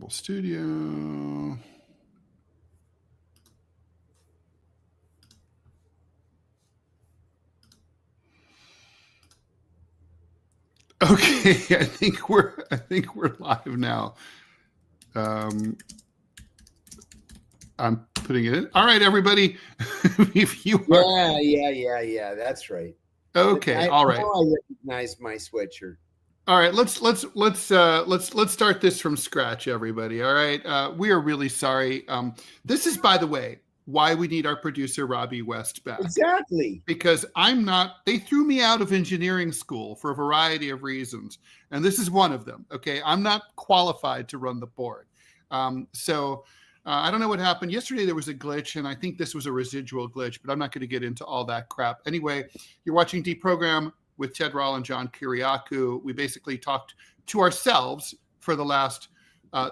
Studio. Okay, I think we're live now. I'm putting it in. All right, everybody. If you are... Yeah. That's right. Okay, all right. I recognize my sweatshirt. All right, let's start this from scratch, everybody. All right, we are really sorry. This is, by the way, why we need our producer Robbie West back. Exactly. Because they threw me out of engineering school for a variety of reasons, and this is one of them. Okay, I'm not qualified to run the board. So I don't know what happened. Yesterday there was a glitch, and I think this was a residual glitch, but I'm not going to get into all that crap. Anyway, you're watching DeProgram with Ted Rall and John Kiriakou. We basically talked to ourselves for the last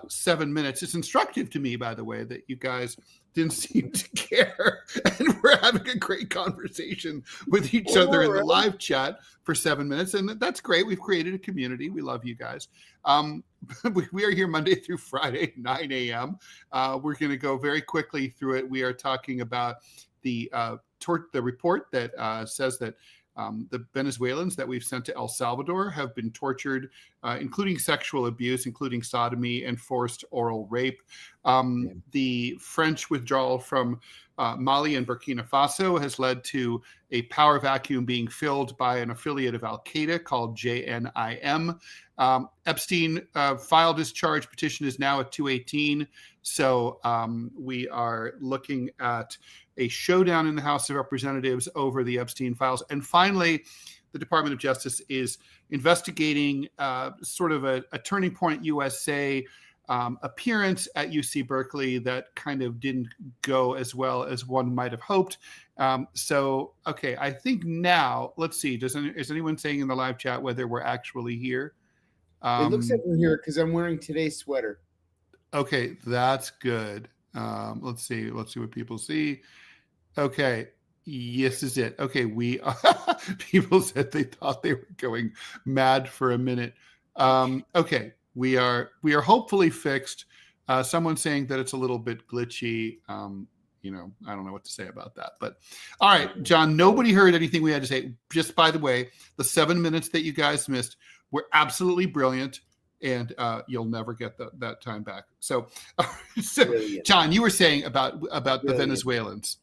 7 minutes. It's instructive to me, by the way, that you guys didn't seem to care, and we're having a great conversation with each other in the live chat for 7 minutes, and that's great. We've created a community. We love you guys. We are here Monday through Friday, 9 a.m. We're going to go very quickly through it. We are talking about the report that says that the Venezuelans that we've sent to El Salvador have been tortured, including sexual abuse, including sodomy and forced oral rape. The French withdrawal from Mali and Burkina Faso has led to a power vacuum being filled by an affiliate of al-Qaeda called JNIM. Epstein filed his charge. Petition is now at 218. So we are looking at a showdown in the House of Representatives over the Epstein files. And finally, the Department of Justice is investigating sort of a Turning Point USA appearance at UC Berkeley that kind of didn't go as well as one might have hoped. Okay, I think now, let's see, is anyone saying in the live chat whether we're actually here? It looks like we're here because I'm wearing today's sweater. Okay, that's good. Let's see what people see. Okay, yes is it. Okay, people said they thought they were going mad for a minute. Okay, we are hopefully fixed. Someone saying that it's a little bit glitchy. I don't know what to say about that. But all right, John, nobody heard anything we had to say. Just by the way, the 7 minutes that you guys missed were absolutely brilliant. And you'll never get that time back. So John, you were saying about the Venezuelans.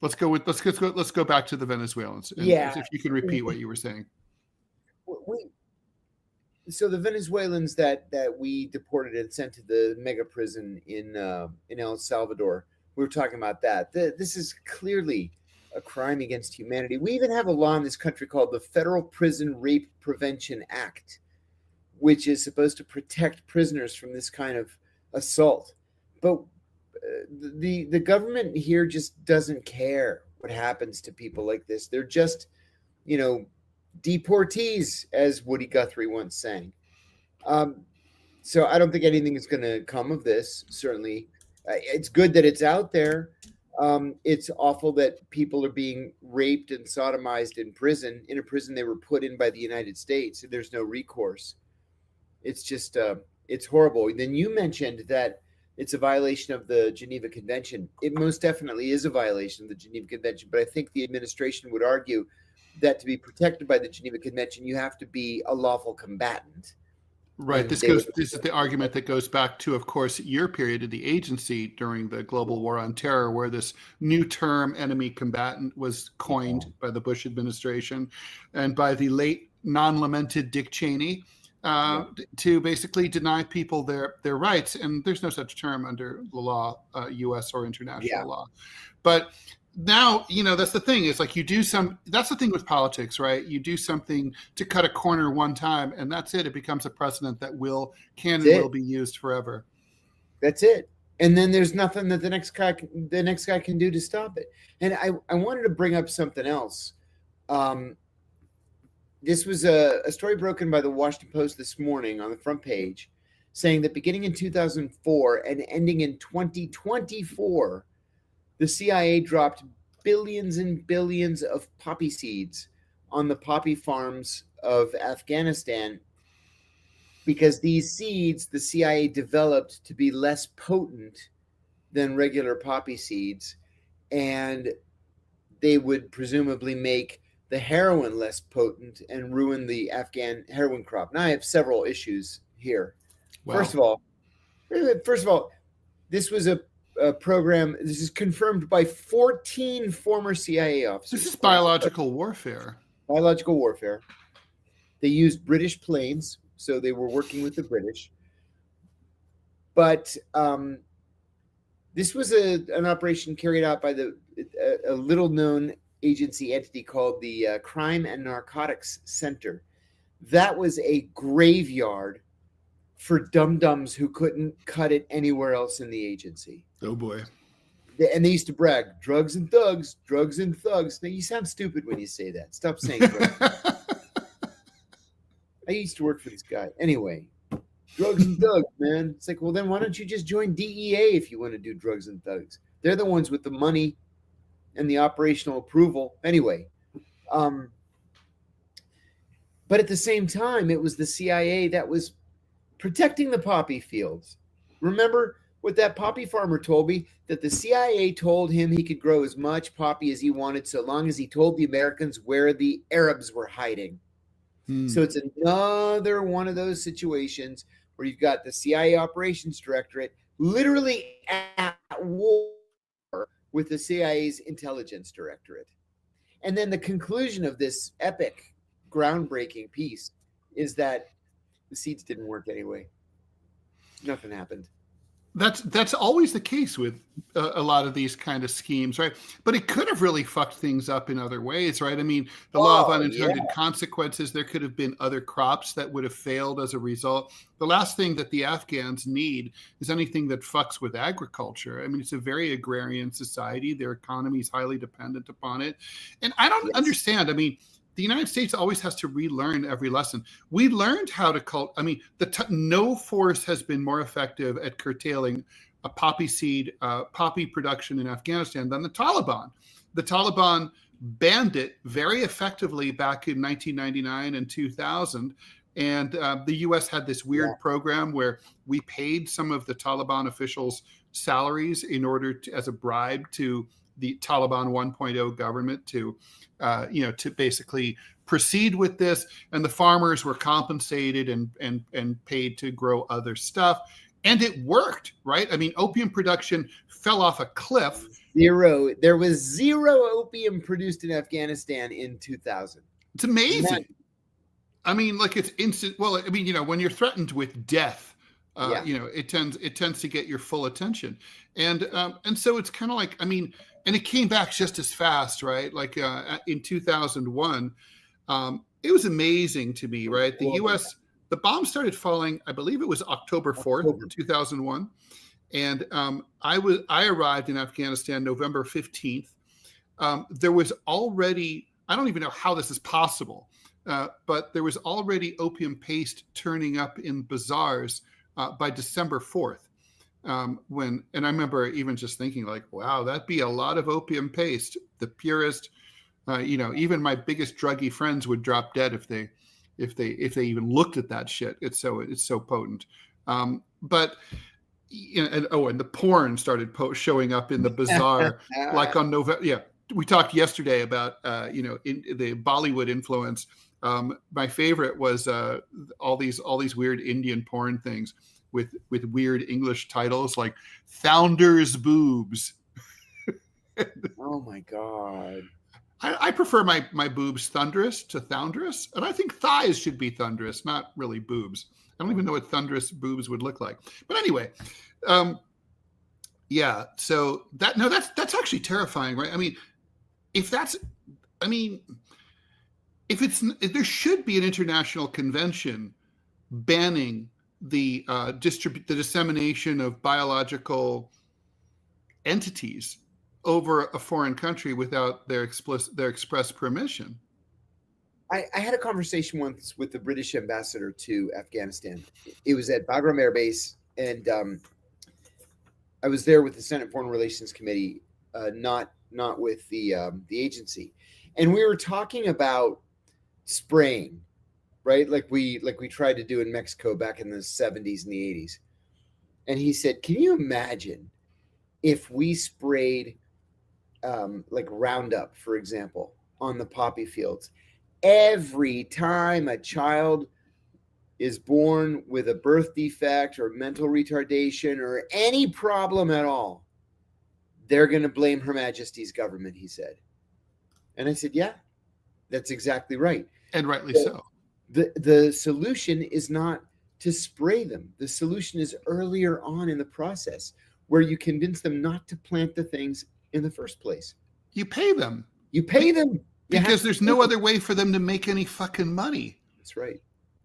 Let's go back to the Venezuelans. And if you can repeat what you were saying. So the Venezuelans that we deported and sent to the mega prison in El Salvador, we were talking about that. This is clearly a crime against humanity. We even have a law in this country called the Federal Prison Rape Prevention Act, which is supposed to protect prisoners from this kind of assault. But the government here just doesn't care what happens to people like this. They're just, deportees, as Woody Guthrie once sang. So I don't think anything is going to come of this, certainly. It's good that it's out there. It's awful that people are being raped and sodomized in a prison they were put in by the United States. There's no recourse. It's just, it's horrible. Then you mentioned that it's a violation of the Geneva Convention. It most definitely is a violation of the Geneva Convention, but I think the administration would argue that to be protected by the Geneva Convention, you have to be a lawful combatant. Right. This is the argument that goes back to, of course, your period of the agency during the global war on terror, where this new term enemy combatant was coined by the Bush administration and by the late non-lamented Dick Cheney. To basically deny people their rights. And there's no such term under the law, U.S. or international law. But now, that's the thing. It's like that's the thing with politics, right? You do something to cut a corner one time, and that's it. It becomes a precedent that will be used forever. That's it. And then there's nothing that the next guy can do to stop it. And I wanted to bring up something else. This was a story broken by the Washington Post this morning on the front page, saying that beginning in 2004 and ending in 2024, the CIA dropped billions and billions of poppy seeds on the poppy farms of Afghanistan because these seeds the CIA developed to be less potent than regular poppy seeds, and they would presumably make the heroin less potent and ruin the Afghan heroin crop. Now I have several issues here. Wow. First of all, this was a program. This is confirmed by 14 former CIA officers. This is biological warfare. Biological warfare. They used British planes, so they were working with the British. But this was an operation carried out by a little-known agency entity called the Crime and Narcotics Center. That was a graveyard for dum-dums who couldn't cut it anywhere else in the agency. Oh boy. And they used to brag, drugs and thugs, drugs and thugs. Now, you sound stupid when you say that. Stop saying drugs. I used to work for this guy. Anyway, drugs and thugs, man. It's like, well, then why don't you just join DEA if you want to do drugs and thugs? They're the ones with the money and the operational approval. Anyway, but at the same time, it was the CIA that was protecting the poppy fields. Remember what that poppy farmer told me? That the CIA told him he could grow as much poppy as he wanted so long as he told the Americans where the Arabs were hiding. So it's another one of those situations where you've got the CIA operations directorate literally at war with the CIA's intelligence directorate. And then the conclusion of this epic, groundbreaking piece is that the seeds didn't work anyway. Nothing happened. That's always the case with a lot of these kind of schemes, right? But it could have really fucked things up in other ways, right? I mean, the law of unintended consequences, there could have been other crops that would have failed as a result. The last thing that the Afghans need is anything that fucks with agriculture. I mean, it's a very agrarian society. Their economy is highly dependent upon it. And I don't understand. I mean, the United States always has to relearn every lesson. We learned how to no force has been more effective at curtailing a poppy production in Afghanistan than the Taliban. The Taliban banned it very effectively back in 1999 and 2000. And the U.S. had this weird program where we paid some of the Taliban officials' salaries in order to, as a bribe to the Taliban 1.0 government to basically proceed with this. And the farmers were compensated and paid to grow other stuff. And it worked, right? I mean, opium production fell off a cliff. There was zero opium produced in Afghanistan in 2000. It's amazing. I mean, like it's instant. Well, I mean, when you're threatened with death, it tends to get your full attention. And so it's kind of like, I mean, and it came back just as fast, right? Like in 2001, it was amazing to me, right? The U.S., the bomb started falling, I believe it was October 4th, 2001. And I arrived in Afghanistan November 15th. There was already, I don't even know how this is possible, but there was already opium paste turning up in bazaars by December 4th. And I remember even just thinking like, wow, that'd be a lot of opium paste. The purest, even my biggest druggy friends would drop dead if they even looked at that shit. It's so potent. And the porn started showing up in the bazaar, like on November. Yeah. We talked yesterday about, in the Bollywood influence. My favorite was all these weird Indian porn things with weird English titles like Founder's Boobs. Oh my God. I prefer my boobs thunderous to thunderous. And I think thighs should be thunderous, not really boobs. I don't even know what thunderous boobs would look like. But anyway, so that's actually terrifying, right? I mean, if there should be an international convention banning the dissemination of biological entities over a foreign country without their express permission. I had a conversation once with the British ambassador to Afghanistan. It was at Bagram Air Base, and I was there with the Senate Foreign Relations Committee, not with the agency, and we were talking about spraying right? Like we tried to do in Mexico back in the 70s and the 80s. And he said, can you imagine if we sprayed like Roundup, for example, on the poppy fields every time a child is born with a birth defect or mental retardation or any problem at all, they're going to blame Her Majesty's government, he said. And I said, yeah, that's exactly right. And rightly so. The solution is not to spray them. The solution is earlier on in the process, where you convince them not to plant the things in the first place. You pay them. You pay them. Because there's no other way for them to make any fucking money. That's right.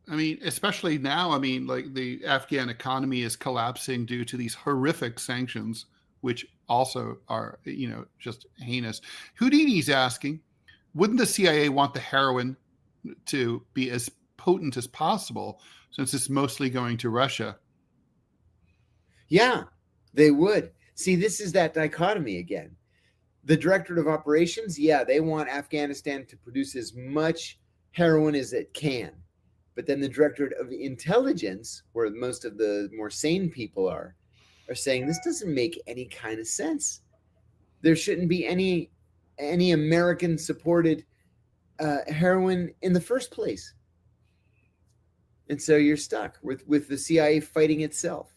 I mean, especially now, I mean, like the Afghan economy is collapsing due to these horrific sanctions, which also are, you know, just heinous. Houdini's asking, wouldn't the CIA want the heroin to be as potent as possible since it's mostly going to Russia? Yeah, they would. See, this is that dichotomy again. The Directorate of Operations, yeah, they want Afghanistan to produce as much heroin as it can. But then the Directorate of Intelligence, where most of the more sane people are saying this doesn't make any kind of sense. There shouldn't be any American-supported heroin in the first place. And so you're stuck with the CIA fighting itself.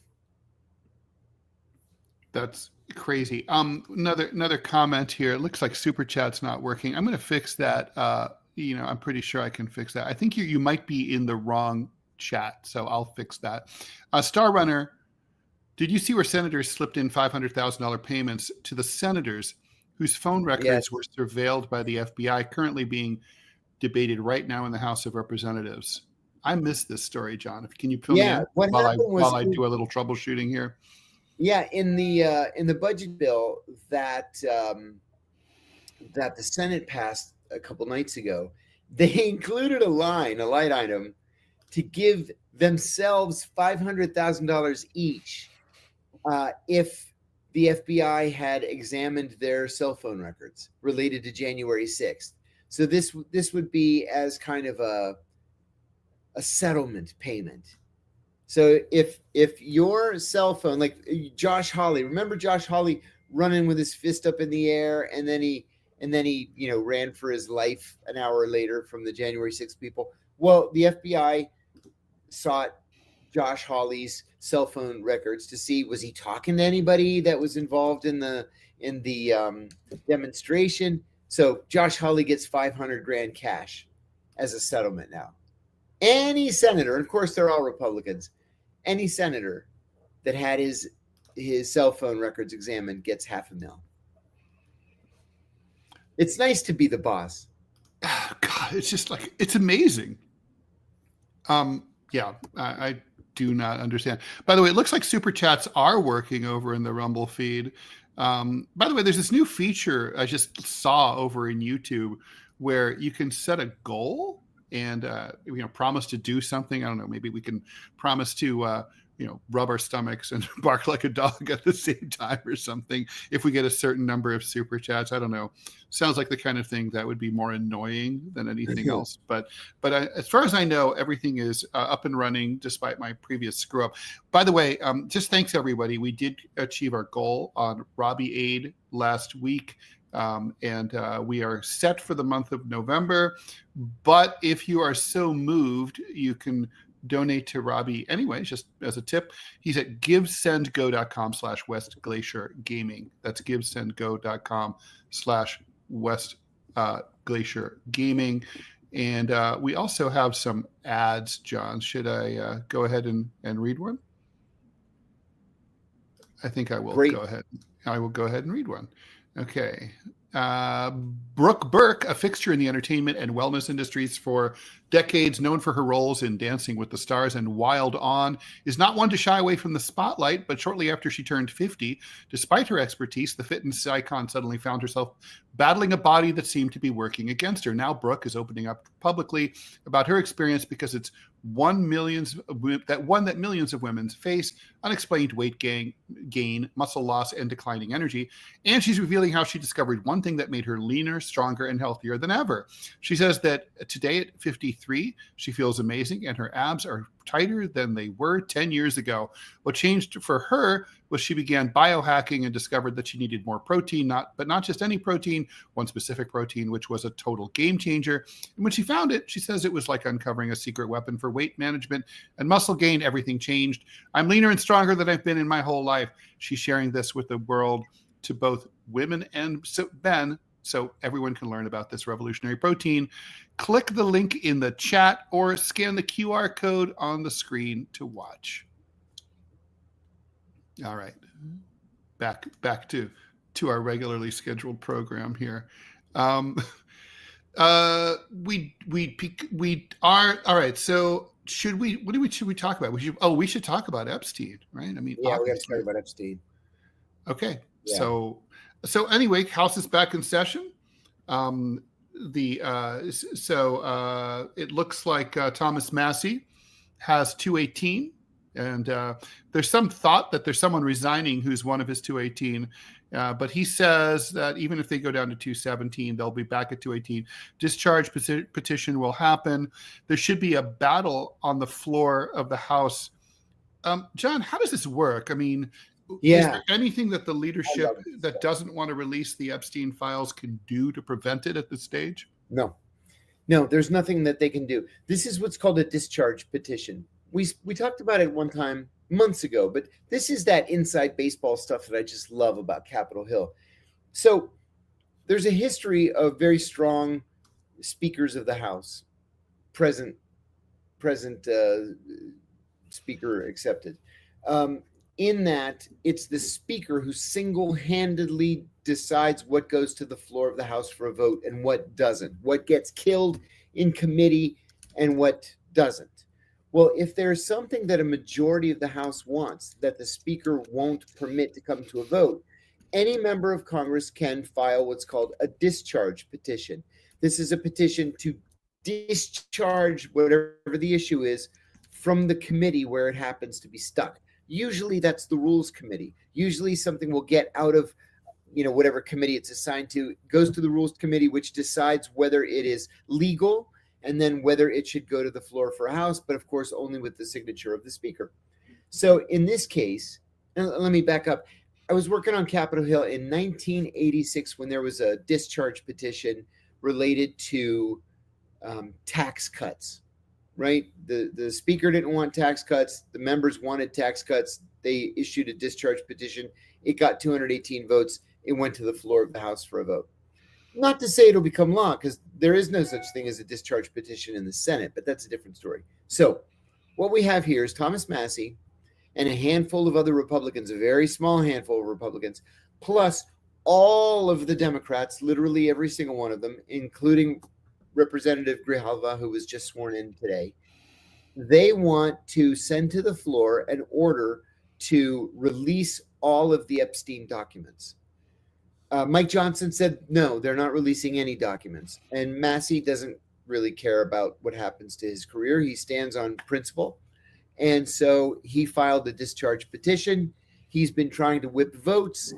That's crazy. Another comment here. It looks like Super Chat's not working. I'm going to fix that. You know, I'm pretty sure I can fix that. I think you might be in the wrong chat, so I'll fix that. Star Runner, did you see where senators slipped in $500,000 payments to the senators whose phone records were surveilled by the FBI, currently being debated right now in the House of Representatives? I missed this story, John. Can you fill me in while I do a little troubleshooting here? Yeah, in the budget bill that that the Senate passed a couple nights ago, they included a line item to give themselves $500,000 each if the FBI had examined their cell phone records related to January 6th. So this would be as kind of a settlement payment. So if your cell phone, like Josh Hawley, remember Josh Hawley running with his fist up in the air, and then he ran for his life an hour later from the January 6th people. Well, the FBI sought Josh Hawley's cell phone records to see, was he talking to anybody that was involved in the demonstration. So Josh Hawley gets $500,000 cash as a settlement now. Any senator, and of course they're all Republicans, any senator that had his cell phone records examined gets $500,000. It's nice to be the boss. Oh, God, it's just like, it's amazing. Yeah, I do not understand. By the way, it looks like Super Chats are working over in the Rumble feed. By the way, there's this new feature I just saw over in YouTube where you can set a goal and promise to do something. I don't know, maybe we can promise to rub our stomachs and bark like a dog at the same time or something if we get a certain number of Super Chats. I don't know. Sounds like the kind of thing that would be more annoying than anything else. But as far as I know, everything is up and running despite my previous screw up. By the way, just thanks everybody. We did achieve our goal on Robbie Aid last week. And we are set for the month of November. But if you are so moved, you can donate to Robbie anyway, just as a tip. He's at givesendgo.com/West Glacier Gaming. That's givesendgo.com/West Glacier Gaming. And we also have some ads, John. Should I go ahead and read one? I think I will. Great. Go ahead. I will go ahead and read one. Okay. Brooke Burke, a fixture in the entertainment and wellness industries for decades, known for her roles in Dancing with the Stars and Wild On, is not one to shy away from the spotlight, but shortly after she turned 50, despite her expertise, the fitness icon suddenly found herself battling a body that seemed to be working against her. Now Brooke is opening up publicly about her experience because it's one that millions of women face unexplained weight gain, muscle loss, and declining energy. And she's revealing how she discovered one thing that made her leaner, stronger, and healthier than ever. She says that today at 53, she feels amazing and her abs are tighter than they were 10 years ago. What changed for her was she began biohacking and discovered that she needed more protein, but not just any protein, one specific protein, which was a total game changer. And when she found it, she says it was like uncovering a secret weapon for weight management and muscle gain. Everything changed. I'm leaner and stronger than I've been in my whole life. She's sharing this with the world, to both women and men, so everyone can learn about this revolutionary protein. Click the link in the chat or scan the QR code on the screen to watch. All right, back to our regularly scheduled program here. We are all right. So should we talk about? We should talk about Epstein, right? I mean, yeah, we got to talk about Epstein. Okay, yeah. So anyway, House is back in session. It looks like Thomas Massie has 218, and there's some thought that there's someone resigning who's one of his 218. But he says that even if they go down to 217, they'll be back at 218. Discharge petition will happen. There should be a battle on the floor of the House. John, how does this work? I mean, is there anything that the leadership that doesn't want to release the Epstein files can do to prevent it at this stage? No, there's nothing that they can do. This is what's called a discharge petition. We talked about it one time months ago, but this is that inside baseball stuff that I just love about Capitol Hill. So there's a history of very strong speakers of the House, present speaker accepted. In that it's the speaker who single-handedly decides what goes to the floor of the House for a vote and what doesn't, what gets killed in committee and what doesn't. Well, if there's something that a majority of the House wants that the speaker won't permit to come to a vote, any member of Congress can file what's called a discharge petition. This is a petition to discharge whatever the issue is from the committee where it happens to be stuck. Usually that's the Rules Committee. Usually something will get out of, whatever committee it's assigned to, goes to the Rules Committee, which decides whether it is legal and then whether it should go to the floor for a House, but of course only with the signature of the speaker. So in this case, and let me back up. I was working on Capitol Hill in 1986 when there was a discharge petition related to tax cuts. Right? The speaker didn't want tax cuts. The members wanted tax cuts. They issued a discharge petition. It got 218 votes. It went to the floor of the House for a vote. Not to say it'll become law, because there is no such thing as a discharge petition in the Senate, but that's a different story. So what we have here is Thomas Massie and a handful of other Republicans, a very small handful of Republicans, plus all of the Democrats, literally every single one of them, including Representative Grijalva, who was just sworn in today. They want to send to the floor an order to release all of the Epstein documents. Mike Johnson said, no, they're not releasing any documents. And Massie doesn't really care about what happens to his career. He stands on principle. And so he filed a discharge petition. He's been trying to whip votes.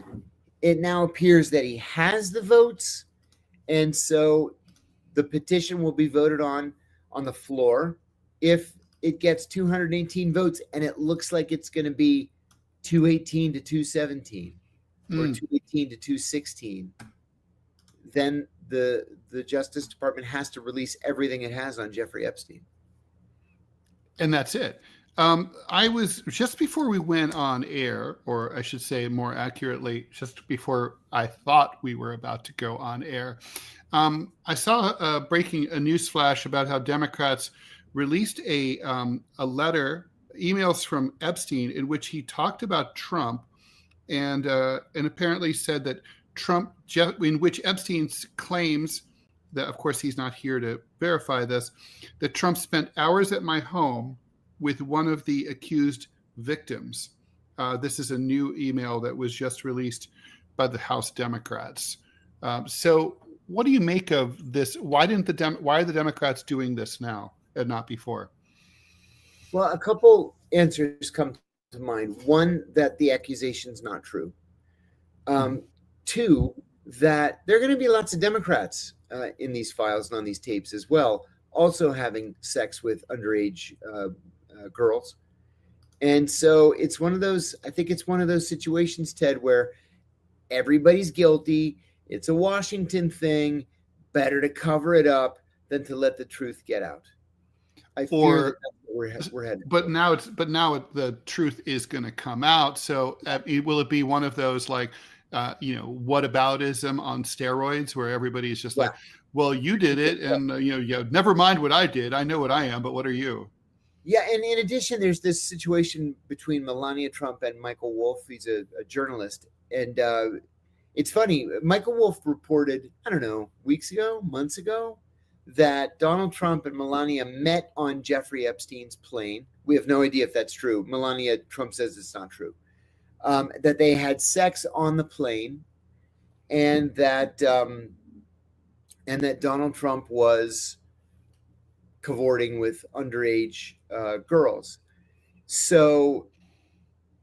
It now appears that he has the votes. And so the petition will be voted on the floor. If it gets 218 votes, and it looks like it's going to be 218 to 217 or 218 to 216, then the Justice Department has to release everything it has on Jeffrey Epstein. And that's it. I was, just before we went on air, or I should say more accurately, just before I thought we were about to go on air, I saw breaking a news flash about how Democrats released a letter, emails from Epstein, in which he talked about Trump and apparently said that Trump, in which Epstein claims that, of course, he's not here to verify this, that Trump spent hours at my home with one of the accused victims. This is a new email that was just released by the House Democrats. So what do you make of this? Why are the Democrats doing this now and not before? Well, a couple answers come to mind. One, that the accusation's not true. Two, that there are going to be lots of Democrats in these files and on these tapes as well, also having sex with underage girls. And so it's one of those, I think it's one of those situations, Ted, where everybody's guilty. It's a Washington thing. Better to cover it up than to let the truth get out. I fear that that's what we're headed. But now the truth is going to come out. So will it be one of those like, whataboutism on steroids, where everybody's just like, well, you did it, and never mind what I did. I know what I am, but what are you? Yeah, and in addition, there's this situation between Melania Trump and Michael Wolff. He's a journalist, and it's funny. Michael Wolff reported, I don't know, months ago, that Donald Trump and Melania met on Jeffrey Epstein's plane. We have no idea if that's true. Melania Trump says it's not true. That they had sex on the plane, and that Donald Trump was cavorting with underage girls. So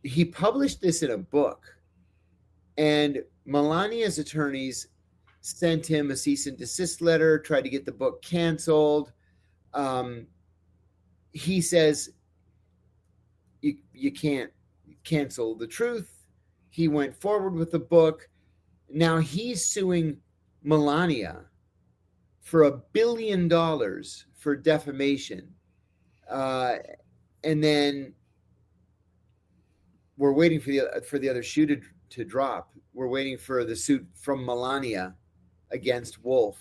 he published this in a book, and Melania's attorneys sent him a cease and desist letter, tried to get the book canceled. He says, you can't cancel the truth. He went forward with the book. Now he's suing Melania for $1 billion for defamation. And then we're waiting for the other shoe to drop. We're waiting for the suit from Melania against Wolff.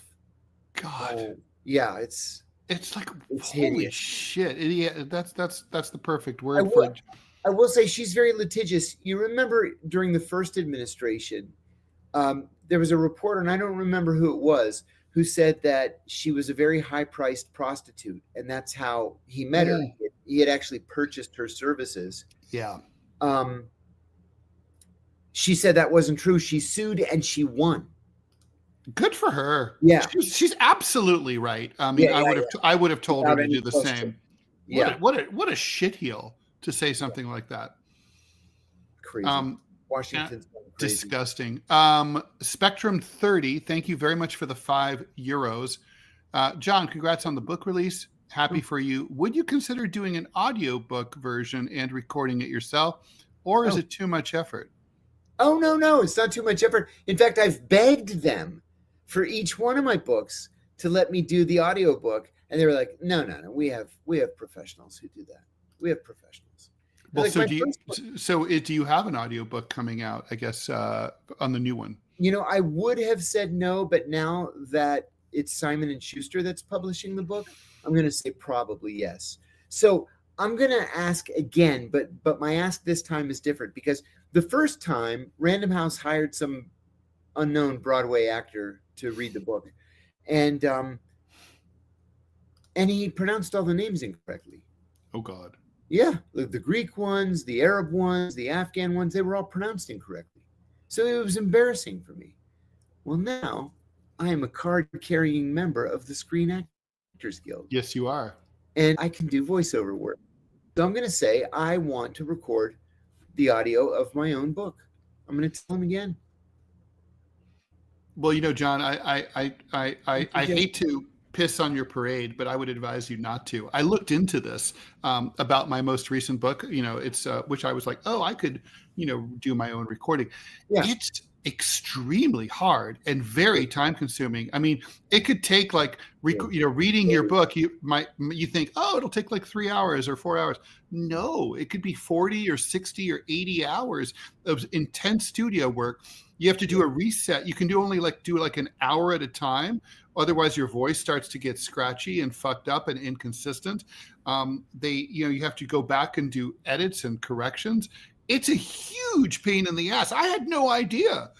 God. Yeah, it's like, it's holy hideous. Shit. That's the perfect word for it. I will say she's very litigious. You remember during the first administration, there was a reporter, and I don't remember who it was, who said that she was a very high-priced prostitute, and that's how he met her. He had actually purchased her services. Yeah. She said that wasn't true. She sued and she won. Good for her. Yeah, she's absolutely right. I mean, I would have told her to do the same. Yeah. What a shitheel to say something like that. Crazy. Washington's crazy. Disgusting. Spectrum 30, thank you very much for the €5. John, congrats on the book release. Happy for you. Would you consider doing an audiobook version and recording it yourself, or is it too much effort? Oh, no, it's not too much effort. In fact, I've begged them for each one of my books to let me do the audiobook, and they were like, no, we have professionals who do that. We have professionals. Well, like, do you have an audiobook coming out, I guess, on the new one? I would have said no, but now that it's Simon & Schuster that's publishing the book, I'm going to say probably yes. So I'm going to ask again, but my ask this time is different, because the first time Random House hired some unknown Broadway actor to read the book, and he pronounced all the names incorrectly. Oh, God. Yeah, the Greek ones, the Arab ones, the Afghan ones, they were all pronounced incorrectly. So it was embarrassing for me. Well, now I am a card-carrying member of the Screen Actors Guild. Yes, you are. And I can do voiceover work. So I'm going to say I want to record the audio of my own book. I'm going to tell him again. Well, John, I hate to piss on your parade, but I would advise you not to. I looked into this about my most recent book, it's which I was like, oh, I could, do my own recording. Yeah. It's extremely hard and very time consuming. I mean, it could take like, reading your book, you think, oh, it'll take like 3 hours or 4 hours. No, it could be 40 or 60 or 80 hours of intense studio work. You have to do a reset. You can do an hour at a time. Otherwise, your voice starts to get scratchy and fucked up and inconsistent. You have to go back and do edits and corrections. It's a huge pain in the ass. I had no idea.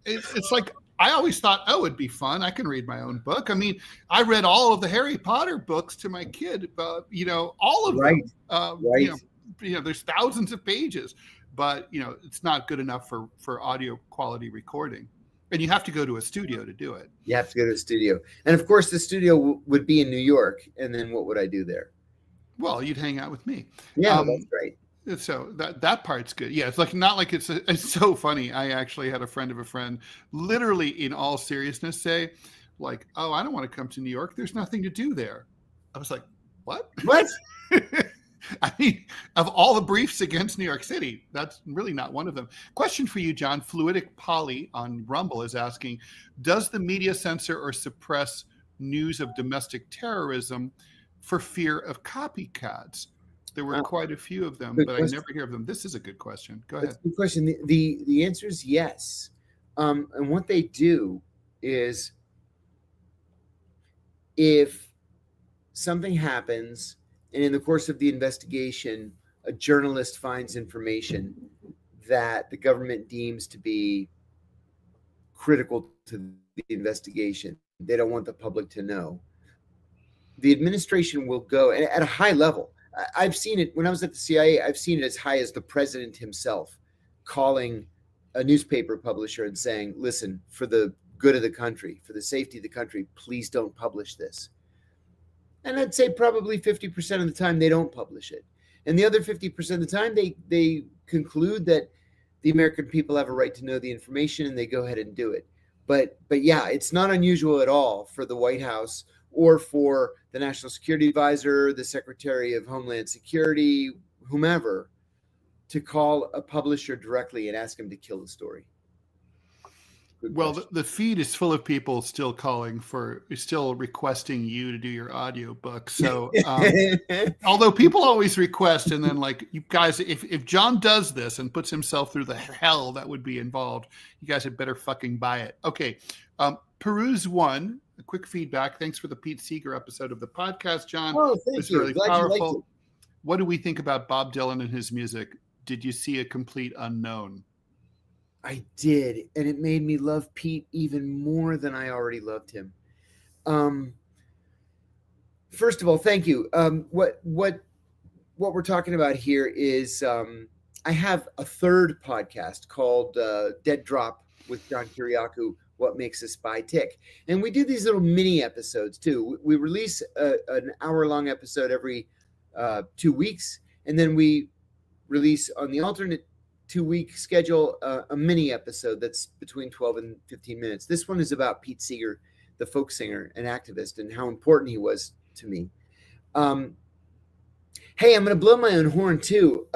It's like, I always thought, oh, it'd be fun. I can read my own book. I mean, I read all of the Harry Potter books to my kid, all of them. Right. There's thousands of pages, but it's not good enough for audio quality recording. And you have to go to a studio to do it. You have to go to a studio. And of course, the studio would be in New York. And then what would I do there? Well, you'd hang out with me. Yeah, that's great. So that part's good. Yeah, it's like not like it's so funny. I actually had a friend of a friend, literally in all seriousness, say, like, "Oh, I don't want to come to New York. There's nothing to do there." I was like, "What? What? I mean, of all the briefs against New York City, that's really not one of them." Question for you, John. Fluidic Polly on Rumble is asking, does the media censor or suppress news of domestic terrorism for fear of copycats? There were quite a few of them, but I never hear of them. This is a good question. Go ahead. That's a good question. The answer is yes. And what they do is, if something happens and in the course of the investigation, a journalist finds information that the government deems to be critical to the investigation, they don't want the public to know, the administration will go, and at a high level, I've seen it when I was at the CIA, I've seen it as high as the president himself calling a newspaper publisher and saying, listen, for the good of the country, for the safety of the country, please don't publish this. And I'd say probably 50% of the time they don't publish it. And the other 50% of the time they conclude that the American people have a right to know the information and they go ahead and do it. But yeah, it's not unusual at all for the White House or for the National Security Advisor, the Secretary of Homeland Security, whomever, to call a publisher directly and ask him to kill the story. Well, the feed is full of people still requesting you to do your audiobook. So although people always request, and then like, you guys, if John does this and puts himself through the hell that would be involved, you guys had better fucking buy it. Okay. Peruse one, a quick feedback. Thanks for the Pete Seeger episode of the podcast, John. Oh, thank you. Really powerful. What do we think about Bob Dylan and his music? Did you see A Complete Unknown? I did, and it made me love Pete even more than I already loved him. First of all, thank you. What we're talking about here is I have a third podcast called Dead Drop with John Kiriakou, What Makes a Spy Tick. And we do these little mini episodes too. We release an hour-long episode every 2 weeks, and then we release on the alternate 2-week schedule a mini episode that's between 12 and 15 minutes. This one is about Pete Seeger, the folk singer and activist, and how important he was to me. Hey, I'm going to blow my own horn too.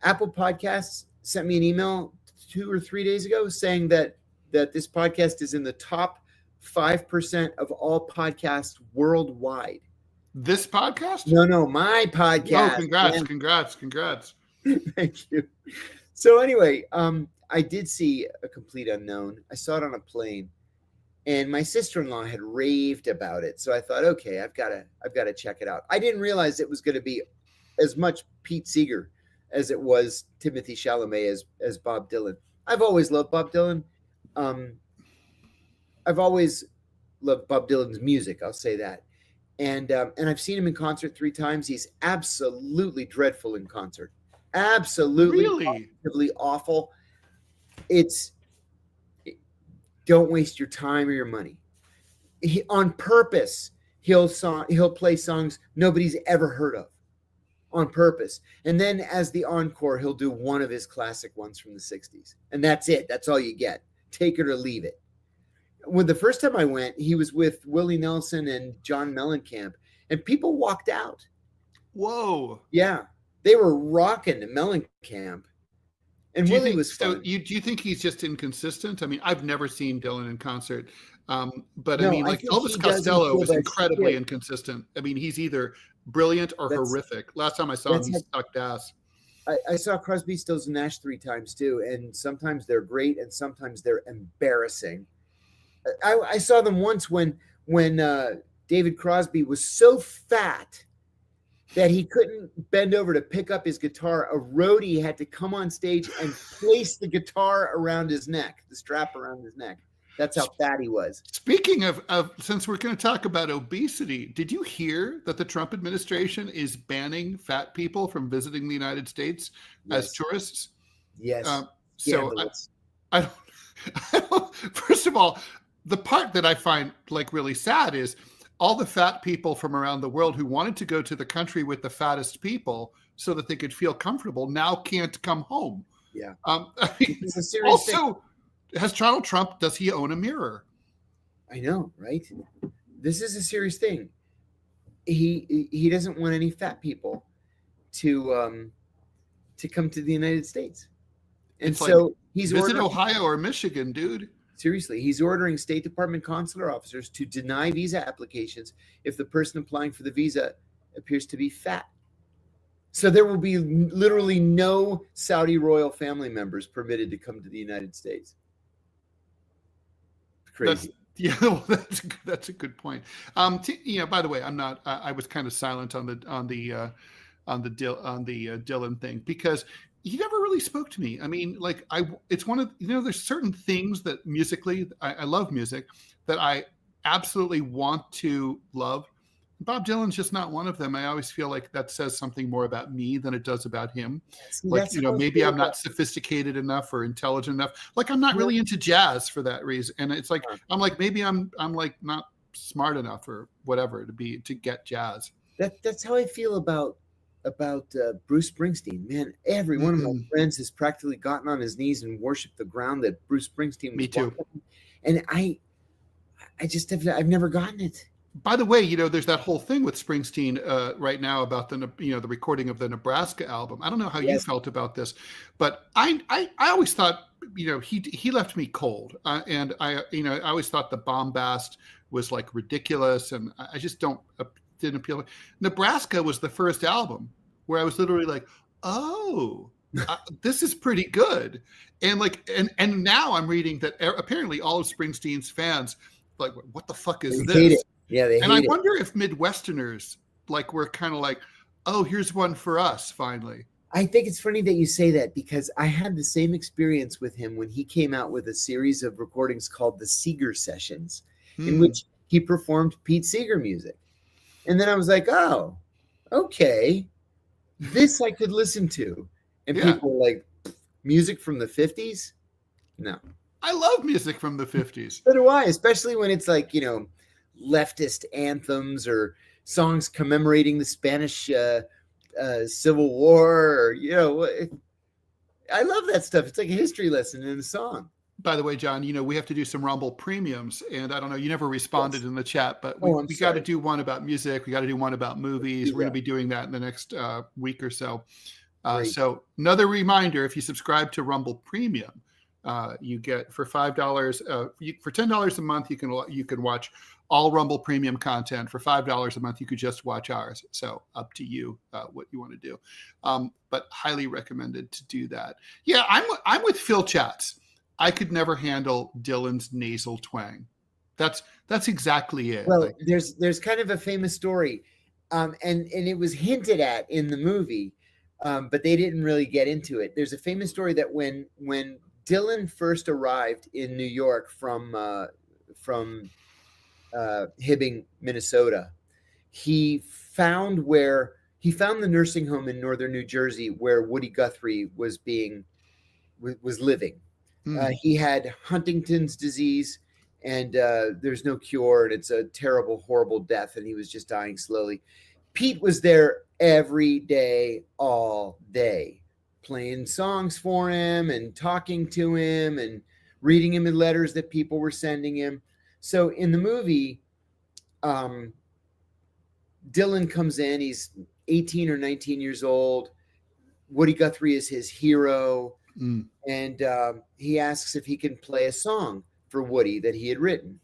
Apple Podcasts sent me an email 2 or 3 days ago saying that this podcast is in the top 5% of all podcasts worldwide. This podcast? No, my podcast. Oh, congrats. Thank you. So anyway, I did see A Complete Unknown. I saw it on a plane, and my sister-in-law had raved about it. So I thought, okay, I've got to check it out. I didn't realize it was going to be as much Pete Seeger as it was Timothy Chalamet as Bob Dylan. I've always loved Bob Dylan. I've always loved Bob Dylan's music. I'll say that. And I've seen him in concert 3 times. He's absolutely dreadful in concert. Absolutely, really awful. Don't waste your time or your money. On purpose, he'll play songs nobody's ever heard of, on purpose. And then as the encore, he'll do one of his classic ones from the 60s. And that's it. That's all you get. Take it or leave it. When the first time I went, he was with Willie Nelson and John Mellencamp, and people walked out. Whoa. Yeah. They were rocking Mellencamp. And Willie was fun. So do you think he's just inconsistent? I mean, I've never seen Dylan in concert. But No, I mean, I like think Elvis he Costello doesn't is feel that incredibly shit. inconsistent. I mean, he's either brilliant or horrific. Last time I saw him, he sucked ass. I saw Crosby, Stills, and Nash 3 times too, and sometimes they're great and sometimes they're embarrassing. I saw them once when David Crosby was so fat that he couldn't bend over to pick up his guitar. A roadie had to come on stage and place the guitar around his neck, the strap around his neck. That's how fat he was. Speaking of since we're going to talk about obesity, did you hear that the Trump administration is banning fat people from visiting the United States as tourists? Yes. So I don't, first of all, the part that I find like really sad is all the fat people from around the world who wanted to go to the country with the fattest people so that they could feel comfortable now can't come home. Yeah. I mean, It's a serious thing. also, has Donald Trump, does he own a mirror? I know, right? This is a serious thing. He doesn't want any fat people to come to the United States. And It's so like, he's visit ordering, Ohio or Michigan, dude. seriously, he's ordering State Department consular officers to deny visa applications if the person applying for the visa appears to be fat. So there will be literally no Saudi royal family members permitted to come to the United States. Crazy. Well, that's a good point. By the way, I was kind of silent on the Dhillon thing because he never really spoke to me. I mean, like it's one of, there's certain things that musically, I love music that I absolutely want to love. Bob Dylan's just not one of them. I always feel like that says something more about me than it does about him. Like, maybe I'm not sophisticated enough or intelligent enough. Like, I'm not really into jazz for that reason. And it's like, I'm like, maybe I'm like not smart enough or whatever to get jazz. That's how I feel about Bruce Springsteen. Man, every one of my friends has practically gotten on his knees and worshiped the ground that Bruce Springsteen was. Me too. Walking. And I've never gotten it. By the way, there's that whole thing with Springsteen right now about the recording of the Nebraska album. I don't know how you felt about this, but I always thought, he left me cold, and I always thought the bombast was like ridiculous, and I just didn't appeal. Nebraska was the first album where I was literally like, oh, this is pretty good, and and now I'm reading that apparently all of Springsteen's fans like, what the fuck is this? Hate it. Yeah, and I wonder if Midwesterners were kind of like, oh, here's one for us finally. I think it's funny that you say that because I had the same experience with him when he came out with a series of recordings called the Seeger Sessions, in which he performed Pete Seeger music. And then I was like, oh, okay, this I could listen to. And people were like, music from the 50s? No. I love music from the 50s. So do I, especially when it's like, leftist anthems or songs commemorating the Spanish Civil War, or I love that stuff. It's like a history lesson in a song. By the way, John, we have to do some Rumble premiums, and I don't know, you never responded in the chat, but we got to do one about music. We got to do one about movies. We're going to be doing that in the next week or so. So another reminder: if you subscribe to Rumble Premium, you get for $5 for $10 a month. You can watch all Rumble Premium content. For $5 a month, you could just watch ours. So up to you what you want to do, but highly recommended to do that. Yeah, I'm with Phil Chats. I could never handle Dylan's nasal twang. That's exactly it. Well, there's kind of a famous story, and it was hinted at in the movie, but they didn't really get into it. There's a famous story that when Dylan first arrived in New York from Hibbing, Minnesota, he found the nursing home in northern New Jersey where Woody Guthrie was living. He had Huntington's disease, and there's no cure, and it's a terrible, horrible death, and he was just dying slowly. Pete was there every day, all day, playing songs for him and talking to him and reading him the letters that people were sending him. So in the movie, Dylan comes in, he's 18 or 19 years old. Woody Guthrie is his hero. And he asks if he can play a song for Woody that he had written.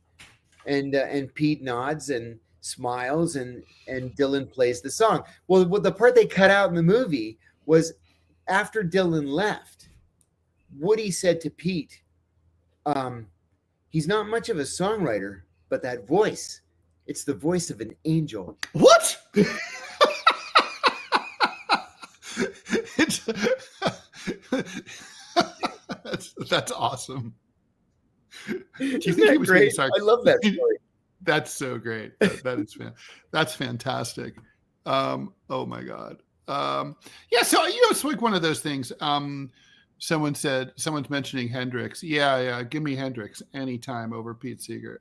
And Pete nods and smiles, and Dylan plays the song. Well, the part they cut out in the movie was after Dylan left, Woody said to Pete, he's not much of a songwriter, but that voice, it's the voice of an angel. What? That's awesome. Do you think he was great? I love that story. That's so great. That's fantastic. Oh my God. Yeah. So it's like one of those things. Someone's mentioning Hendrix. Yeah. Give me Hendrix anytime over Pete Seeger.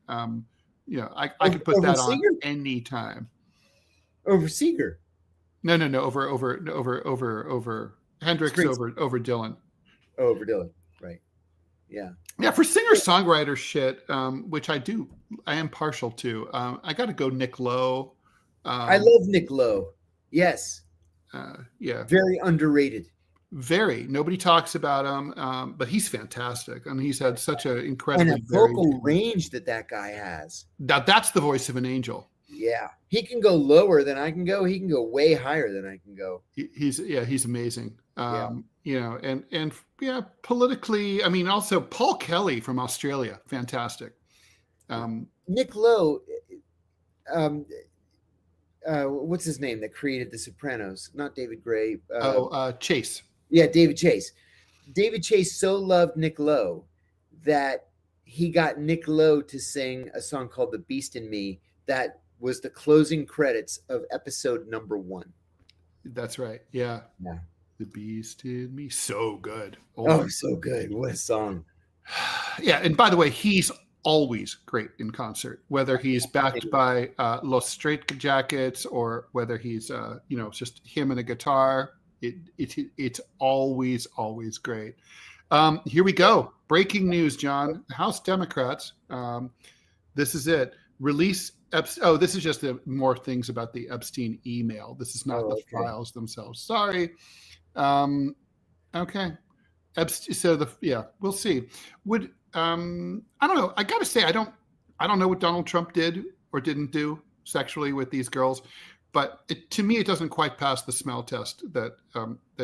I could put Over that on Seeger? any time. Over Seeger. No, over Hendrix, Springsteen. over Dylan. Oh, over Dylan, right? Yeah. Yeah, for singer-songwriter shit, which I am partial to. I got to go Nick Lowe. I love Nick Lowe. Yes. Yeah. Very underrated. Very. Nobody talks about him, but he's fantastic, and he's had such an incredibly and a vocal range that guy has. That's the voice of an angel. Yeah, he can go lower than I can go. He can go way higher than I can go. He's amazing. And politically, I mean, also Paul Kelly from Australia, fantastic. Nick Lowe, what's his name that created The Sopranos? Not David Gray. Chase. Yeah, David Chase. David Chase so loved Nick Lowe that he got Nick Lowe to sing a song called "The Beast in Me" that was the closing credits of episode number 1. That's right. Yeah. Yeah. The Beast in Me. So good. Oh, so good. What a song. Yeah. And by the way, he's always great in concert, whether he's backed by Los Straight Jackets or whether he's, just him and a guitar. It's always great. Here we go. Breaking news, John. House Democrats. This is it. Release. This is just more things about the Epstein email. This is not the files themselves. Sorry. Okay. So we'll see. I don't know. I got to say, I don't know what Donald Trump did or didn't do sexually with these girls, but to me, it doesn't quite pass the smell test that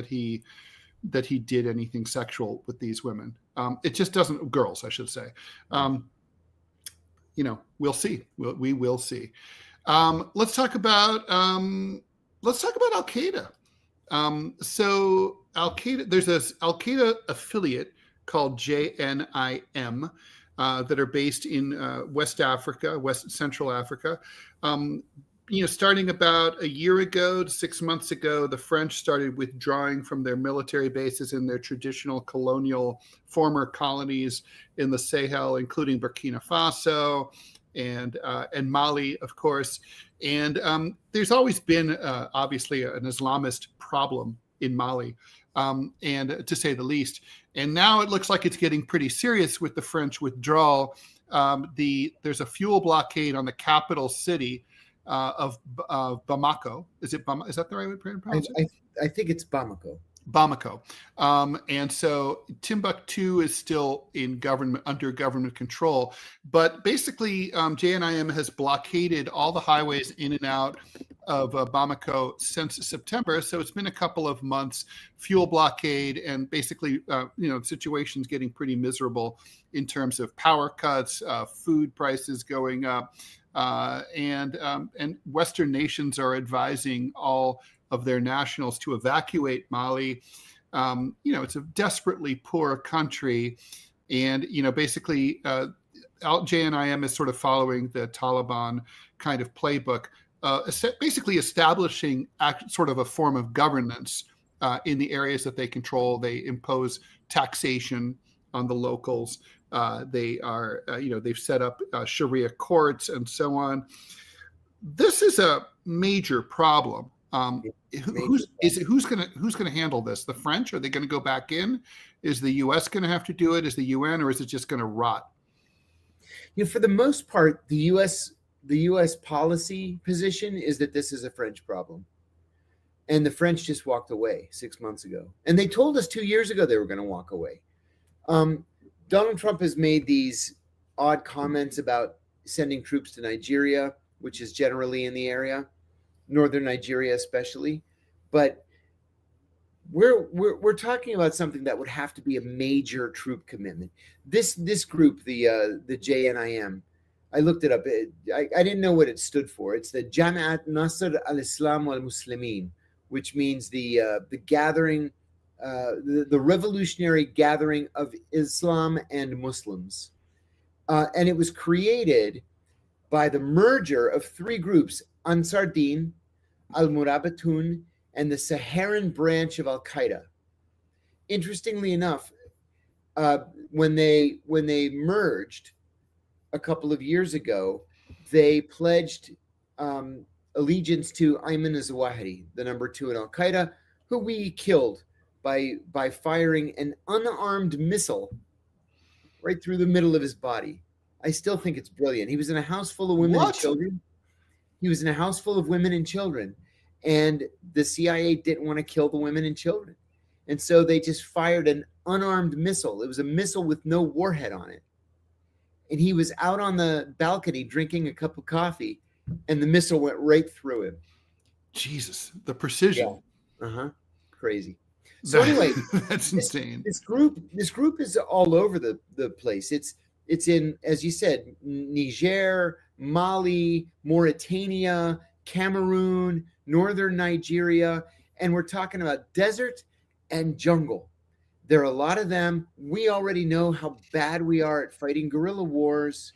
he did anything sexual with these women. It just doesn't. Girls, I should say. We'll see. We will see. Let's talk about al-Qaeda. So al-Qaeda, there's this al-Qaeda affiliate called JNIM that are based in West Central Africa. Starting about a year ago to 6 months ago, the French started withdrawing from their military bases in their traditional colonial former colonies in the Sahel, including Burkina Faso and Mali, of course. And there's always been, obviously, an Islamist problem in Mali, and to say the least. And now it looks like it's getting pretty serious with the French withdrawal. There's a fuel blockade on the capital city of Bamako. Is that the right way to pronounce it? I think it's Bamako. And so Timbuktu is still under government control, but basically JNIM has blockaded all the highways in and out of Bamako since September. So it's been a couple of months, fuel blockade, and basically the situation's getting pretty miserable in terms of power cuts, food prices going up, and Western nations are advising all of their nationals to evacuate Mali. It's a desperately poor country. And, basically JNIM is sort of following the Taliban kind of playbook, basically establishing sort of a form of governance in the areas that they control. They impose taxation on the locals. They are, they've set up Sharia courts and so on. This is a major problem. Who's going to handle this? The French? Are they going to go back in? Is the U.S. going to have to do it? Is the UN, or is it just going to rot? For the most part, the U.S. policy position is that this is a French problem, and the French just walked away 6 months ago, and they told us 2 years ago they were going to walk away. Donald Trump has made these odd comments about sending troops to Nigeria, which is generally in the area. Northern Nigeria especially, but we're talking about something that would have to be a major troop commitment. This group, the JNIM, I looked it up. I didn't know what it stood for. It's the Jamaat Nasr al-Islam wal-Muslimin, which means the gathering, the revolutionary gathering of Islam and Muslims, and it was created by the merger of 3 groups: Ansar Din, Al-Murabatun, and the Saharan branch of al-Qaeda. Interestingly enough, when they merged a couple of years ago, they pledged allegiance to Ayman al-Zawahiri, the number 2 in al-Qaeda, who we killed by firing an unarmed missile right through the middle of his body. I still think it's brilliant. He was in a house full of women and children. He was in a house full of women and children, and the CIA didn't want to kill the women and children. And so they just fired an unarmed missile. It was a missile with no warhead on it. And he was out on the balcony drinking a cup of coffee, and the missile went right through him. Jesus, the precision. Yeah. Crazy. So anyway, that's insane. This group is all over the place. It's in, as you said, Niger, Mali, Mauritania, Cameroon, northern Nigeria, and we're talking about desert and jungle. There are a lot of them. We already know how bad we are at fighting guerrilla wars,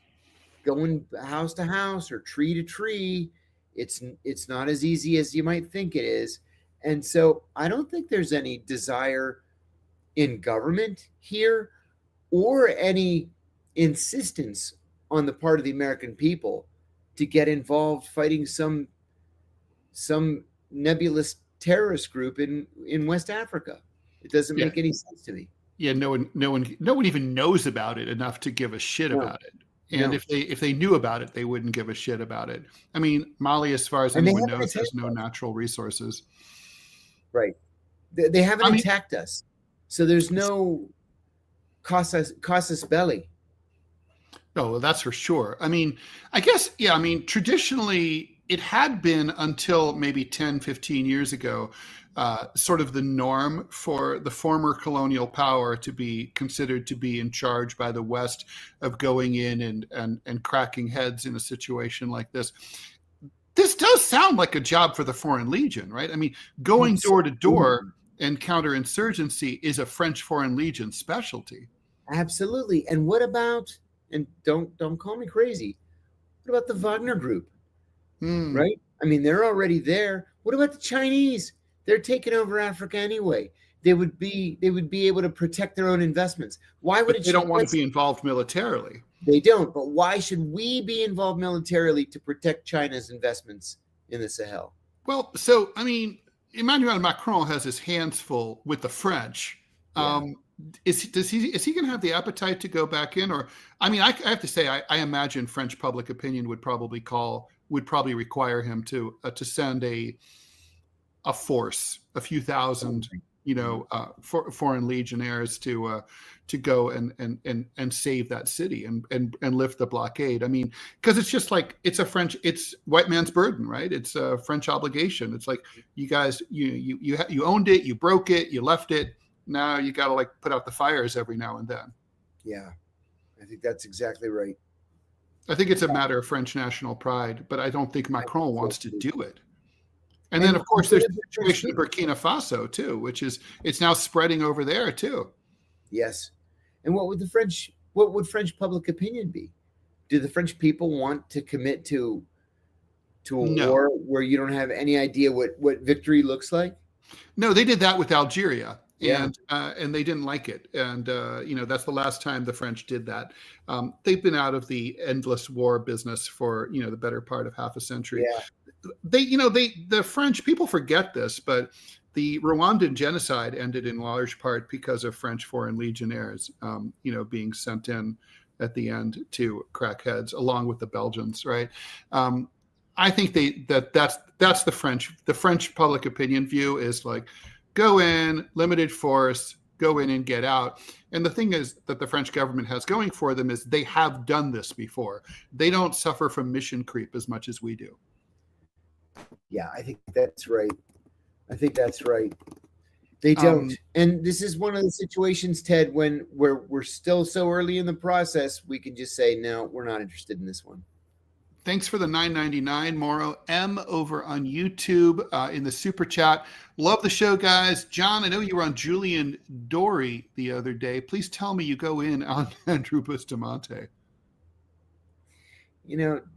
going house to house or tree to tree. It's not as easy as you might think it is. And so I don't think there's any desire in government here or any insistence on the part of the American people to get involved fighting some nebulous terrorist group in West Africa. It doesn't make any sense to me. Yeah, no one even knows about it enough to give a shit about it. And if they knew about it, they wouldn't give a shit about it. I mean, Mali, as far as anyone knows, has no natural resources. Right. They haven't attacked us. So there's no casus belli. Oh, well, that's for sure. I mean, I guess, traditionally it had been until maybe 10, 15 years ago, sort of the norm for the former colonial power to be considered to be in charge by the West of going in and cracking heads in a situation like this. This does sound like a job for the Foreign Legion, right? I mean, going door to door and counterinsurgency is a French Foreign Legion specialty. Absolutely. And what about, and don't call me crazy, what about the Wagner Group? Right? I mean, they're already there. What about the Chinese? They're taking over Africa anyway. They would be able to protect their own investments. Why would they don't want to be involved militarily? They don't. But why should we be involved militarily to protect China's investments in the Sahel? Well, so I mean, Emmanuel Macron has his hands full with the French. Yeah. Is he going to have the appetite to go back in? Or I mean, I have to say, I imagine French public opinion would probably require him to send a force, a few thousand, foreign legionnaires to go and save that city and lift the blockade. I mean, because it's just like it's white man's burden, right? It's a French obligation. It's like you guys, you owned it, you broke it, you left it. Now you got to put out the fires every now and then. Yeah, I think that's exactly right. I think it's a matter of French national pride, but I don't think Macron wants to do it. And then, of course, there's the situation in Burkina Faso too, it's now spreading over there too. Yes. And what would French public opinion be? Do the French people want to commit to a war where you don't have any idea what victory looks like? No, they did that with Algeria. And they didn't like it. And, that's the last time the French did that. They've been out of the endless war business for, the better part of half a century. Yeah. The French, people forget this, but the Rwandan genocide ended in large part because of French Foreign Legionnaires, being sent in at the end to crack heads along with the Belgians. Right. I think that's the French public opinion view is like, go in, limited force, go in and get out. And the thing is that the French government has going for them is they have done this before. They don't suffer from mission creep as much as we do. Yeah, I think that's right. They don't. And this is one of the situations, Ted, where we're still so early in the process, we can just say, no, we're not interested in this one. Thanks for the $9.99, Morrow M over on YouTube in the super chat. Love the show, guys. John, I know you were on Julian Dory the other day. Please tell me you go in on Andrew Bustamante.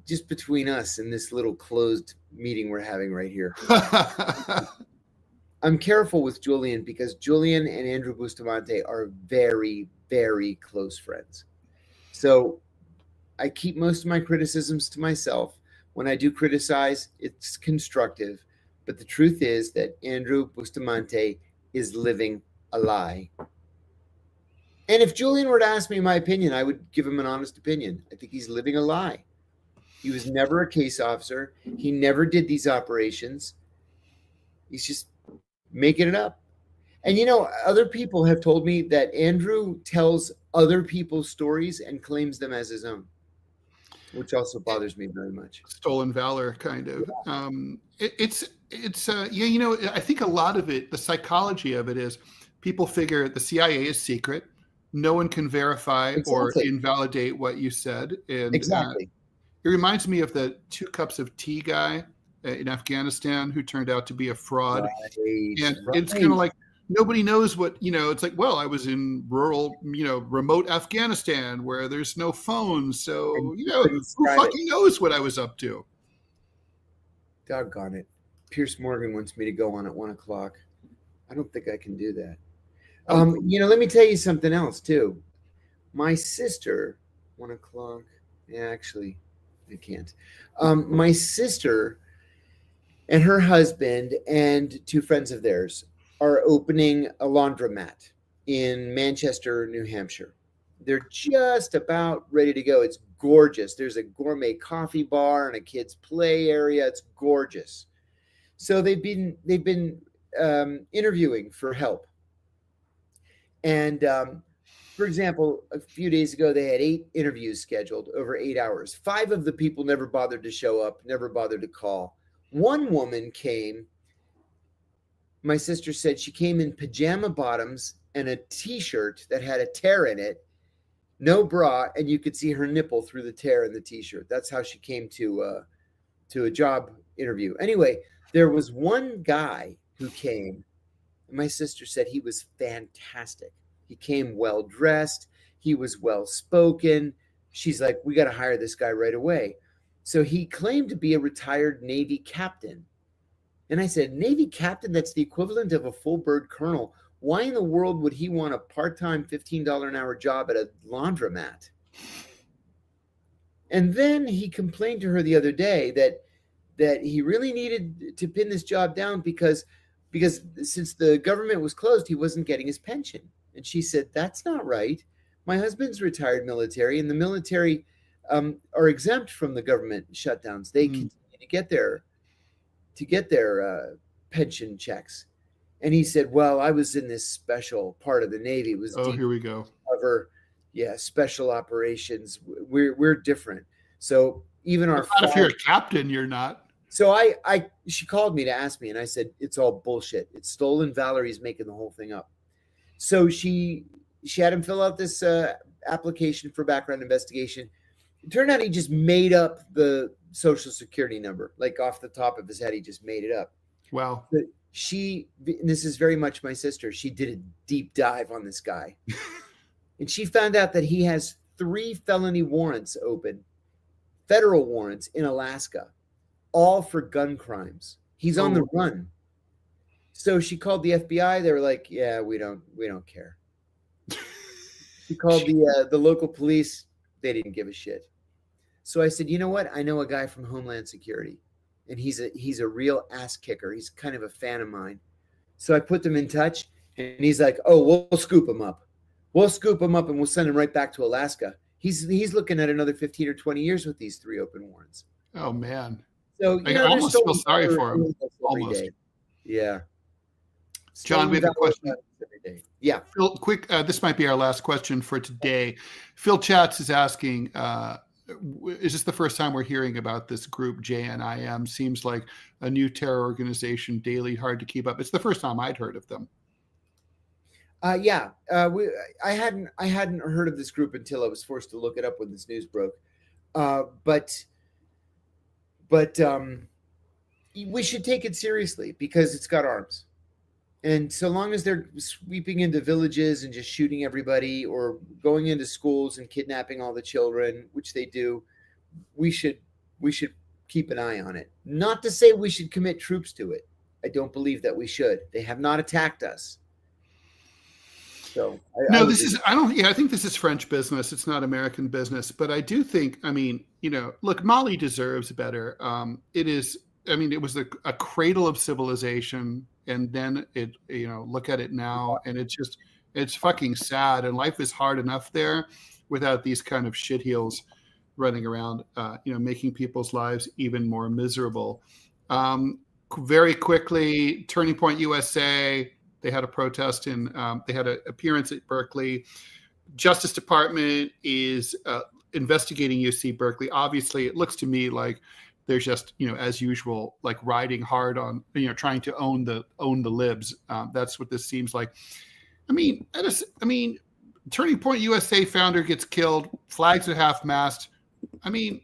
Just between us and this little closed meeting we're having right here. I'm careful with Julian because Julian and Andrew Bustamante are very, very close friends. So I keep most of my criticisms to myself. When I do criticize, it's constructive. But the truth is that Andrew Bustamante is living a lie. And if Julian were to ask me my opinion, I would give him an honest opinion. I think he's living a lie. He was never a case officer. He never did these operations. He's just making it up. And, other people have told me that Andrew tells other people's stories and claims them as his own, which also bothers me very much. Stolen valor, kind of. Yeah. I think a lot of it, the psychology of it is people figure the CIA is secret. No one can verify or invalidate what you said. And exactly. It reminds me of the 2 cups of tea guy in Afghanistan who turned out to be a fraud. Right, and it's kind of like, nobody knows what, it's like, well, I was in rural, remote Afghanistan where there's no phones. So, who fucking knows what I was up to? Doggone it. Pierce Morgan wants me to go on at 1:00. I don't think I can do that. Let me tell you something else too. My sister, 1:00. Yeah, actually, I can't. My sister and her husband and 2 friends of theirs are opening a laundromat in Manchester, New Hampshire. They're just about ready to go. It's gorgeous. There's a gourmet coffee bar and a kids' play area. It's gorgeous. So they've been interviewing for help. And for example, a few days ago, they had 8 interviews scheduled over 8 hours. 5 of the people never bothered to show up, never bothered to call. One woman came. My sister said she came in pajama bottoms and a T-shirt that had a tear in it, no bra, and you could see her nipple through the tear in the T-shirt. That's how she came to a job interview. Anyway, there was one guy who came. My sister said he was fantastic. He came well dressed. He was well spoken. She's like, we got to hire this guy right away. So he claimed to be a retired Navy captain. And I said, Navy captain, that's the equivalent of a full bird colonel. Why in the world would he want a part-time $15 an hour job at a laundromat? And then he complained to her the other day that he really needed to pin this job down because since the government was closed, he wasn't getting his pension. And she said, that's not right. My husband's retired military, and the military are exempt from the government shutdowns. They continue to get their pension checks. And he said, well, I was in this special part of the Navy. It was here we go. Cover, special operations. We're different. So even our if you're a captain, you're not. So she called me to ask me, and I said, it's all bullshit. It's stolen valor. He's making the whole thing up. So she had him fill out this application for background investigation. It turned out he just made up the social security number, like off the top of his head. He just made it up. Wow. But this is very much my sister. She did a deep dive on this guy. And she found out that he has 3 felony warrants open, federal warrants in Alaska, all for gun crimes. He's on the run. So she called the FBI. They were like, yeah, we don't care. She called the local police. They didn't give a shit. So I said, you know what? I know a guy from Homeland Security, and he's a real ass kicker. He's kind of a fan of mine. So I put them in touch, and he's like, oh, we'll scoop him up. We'll scoop him up, and we'll send him right back to Alaska. He's looking at another 15 or 20 years with these 3 open warrants. Oh, man. So I almost feel sorry for him. Almost. Yeah. John, we have a question. Yeah. Phil, quick, this might be our last question for today. Phil Chats is asking, is this the first time we're hearing about this group, JNIM? Seems like a new terror organization, daily, hard to keep up. It's the first time I'd heard of them. I hadn't heard of this group until I was forced to look it up when this news broke. But we should take it seriously because it's got arms. And so long as they're sweeping into villages and just shooting everybody or going into schools and kidnapping all the children, which they do, we should keep an eye on it. Not to say we should commit troops to it. I don't believe that we should. They have not attacked us. So no, this is, I don't, yeah, I think this is French business. It's not American business, but I do think, I mean, you know, look, Mali deserves better. It is, I mean, it was a cradle of civilization, and then it, you know, look at it now, and it's fucking sad, and life is hard enough there without these kind of shitheels running around, you know, making people's lives even more miserable. Very quickly, Turning Point USA, they had a protest in, they had an appearance at Berkeley. Justice Department is investigating UC Berkeley. Obviously, it looks to me like they're just, you know, as usual, like riding hard on, you know, trying to own the libs. That's what this seems like. I mean, Turning Point USA founder gets killed, flags at half-mast. I mean,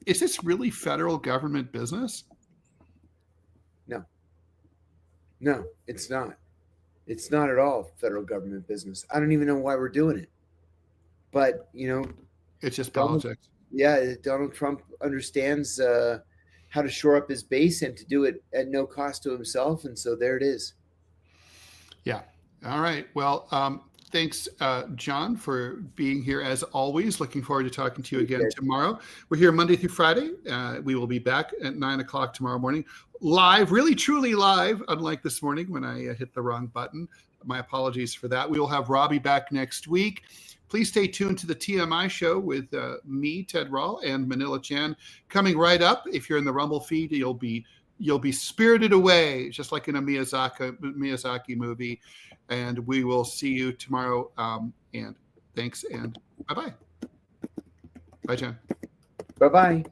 is this really federal government business? No, it's not. It's not at all federal government business. I don't even know why we're doing it. But, you know, it's just politics. Yeah, Donald Trump understands how to shore up his base and to do it at no cost to himself. And so there it is. Yeah. All right. Well, thanks, John, for being here as always. Looking forward to talking to you again tomorrow. We're here Monday through Friday. We will be back at 9 o'clock tomorrow morning. Live, really, truly live, unlike this morning when I hit the wrong button. My apologies for that. We will have Robbie back next week. Please stay tuned to the TMI show with me, Ted Rall, and Manila Chan coming right up. If you're in the Rumble feed, you'll be spirited away, just like in a Miyazaki movie. And we will see you tomorrow. And thanks, and bye-bye. Bye, John. Bye-bye.